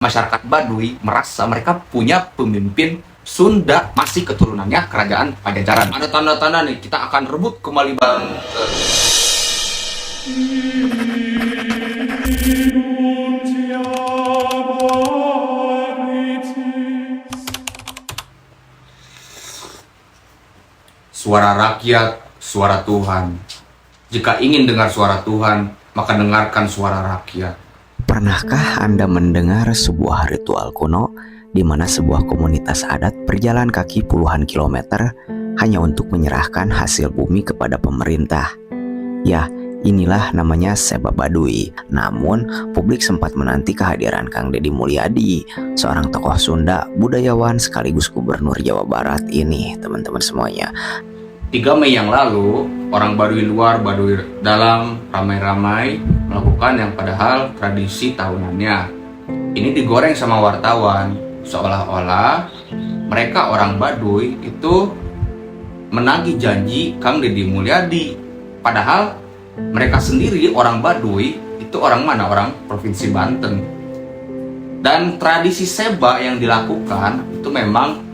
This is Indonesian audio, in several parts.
Masyarakat Baduy merasa mereka punya pemimpin Sunda, masih keturunannya kerajaan Pajajaran. Ada tanda-tanda nih, kita akan rebut kembali Banten. Suara rakyat, suara Tuhan. Jika ingin dengar suara Tuhan, maka dengarkan suara rakyat. Pernahkah Anda mendengar sebuah ritual kuno di mana sebuah komunitas adat berjalan kaki puluhan kilometer hanya untuk menyerahkan hasil bumi kepada pemerintah? Ya, inilah namanya Seba Baduy. Namun, publik sempat menanti kehadiran Kang Deddy Mulyadi, seorang tokoh Sunda, budayawan sekaligus gubernur Jawa Barat ini, teman-teman semuanya. 3 Mei yang lalu, orang Baduy luar, Baduy dalam ramai-ramai melakukan yang padahal tradisi tahunannya. Ini digoreng sama wartawan, seolah-olah mereka orang Baduy itu menagih janji Kang Deddy Mulyadi. Padahal mereka sendiri orang Baduy itu orang mana? Orang Provinsi Banten. Dan tradisi Seba yang dilakukan itu memang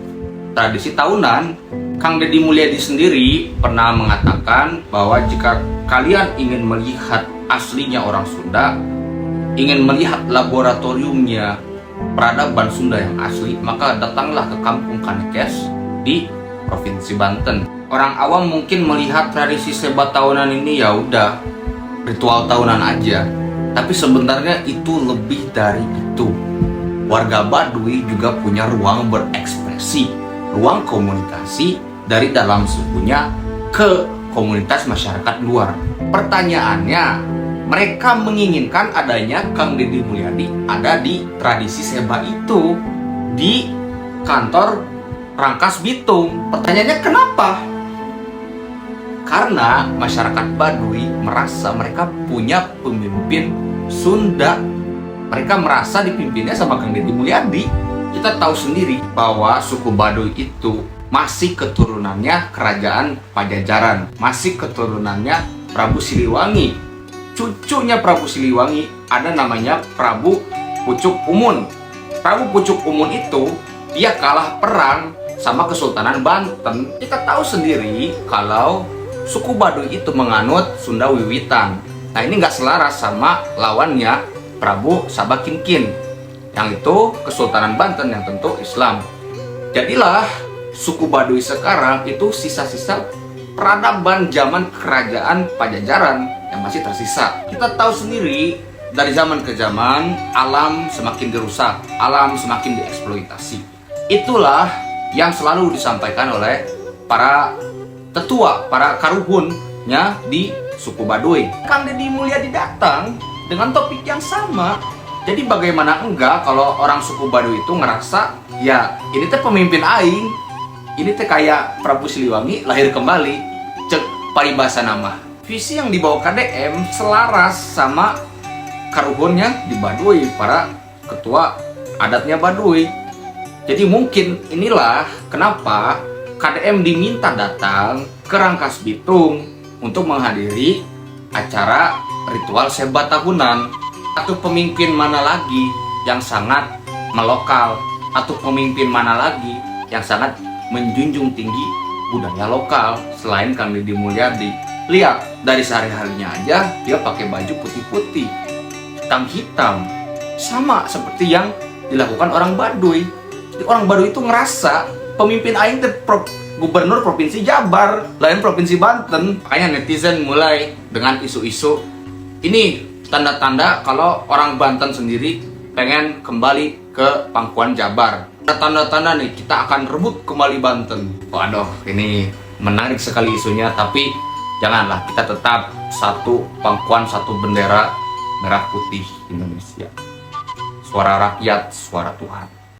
tradisi tahunan. Kang Deddy Mulyadi sendiri pernah mengatakan bahwa jika kalian ingin melihat aslinya orang Sunda, ingin melihat laboratoriumnya peradaban Sunda yang asli, maka datanglah ke Kampung Kanekes di Provinsi Banten. Orang awam mungkin melihat tradisi Seba tahunan ini ya udah ritual tahunan aja, tapi sebenarnya itu lebih dari itu. Warga Baduy juga punya ruang berekspresi, ruang komunikasi dari dalam sukunya ke komunitas masyarakat luar. Pertanyaannya, mereka menginginkan adanya Kang Deddy Mulyadi ada di tradisi Seba itu di kantor Rangkas Bitung. Pertanyaannya kenapa? Karena masyarakat Baduy merasa mereka punya pemimpin Sunda. Mereka merasa dipimpinnya sama Kang Deddy Mulyadi. Kita tahu sendiri bahwa suku Baduy itu masih keturunannya kerajaan Pajajaran, masih keturunannya Prabu Siliwangi. Cucunya Prabu Siliwangi ada namanya Prabu Pucuk Umun. Prabu Pucuk Umun itu dia kalah perang sama Kesultanan Banten. Kita tahu sendiri kalau suku Baduy itu menganut Sunda Wiwitan. Nah, ini nggak selaras sama lawannya Prabu Sabakinkin, yang itu Kesultanan Banten yang tentu Islam. Jadilah suku Baduy sekarang itu sisa-sisa peradaban zaman kerajaan Pajajaran yang masih tersisa. Kita tahu sendiri dari zaman ke zaman alam semakin dirusak, alam semakin dieksploitasi. Itulah yang selalu disampaikan oleh para tetua, para karuhunnya di suku Baduy. Kang Deddy Mulyadi datang dengan topik yang sama. Jadi bagaimana enggak kalau orang suku Baduy itu ngerasa ya ini teh pemimpin aing, ini teh kayak Prabu Siliwangi lahir kembali, cek paribasa nama. Visi yang dibawa KDM selaras sama karuhunnya di Baduy, para ketua adatnya Baduy. Jadi mungkin inilah kenapa KDM diminta datang ke Rangkas Bitung untuk menghadiri acara ritual Seba tahunan. Atau pemimpin mana lagi yang sangat melokal, atau pemimpin mana lagi yang sangat menjunjung tinggi budaya lokal selain Kang Deddy Mulyadi. Lihat dari sehari-harinya aja dia pakai baju putih-putih, hitam-hitam, sama seperti yang dilakukan orang Baduy. Jadi orang Baduy itu ngerasa pemimpin aing teh gubernur provinsi Jabar, lain provinsi Banten. Makanya netizen mulai dengan isu-isu ini tanda-tanda kalau orang Banten sendiri pengen kembali ke pangkuan Jabar. Ada tanda-tanda nih, kita akan rebut kembali Banten. Waduh, ini menarik sekali isunya, tapi janganlah, kita tetap satu pangkuan, satu bendera merah putih Indonesia. Suara rakyat, suara Tuhan.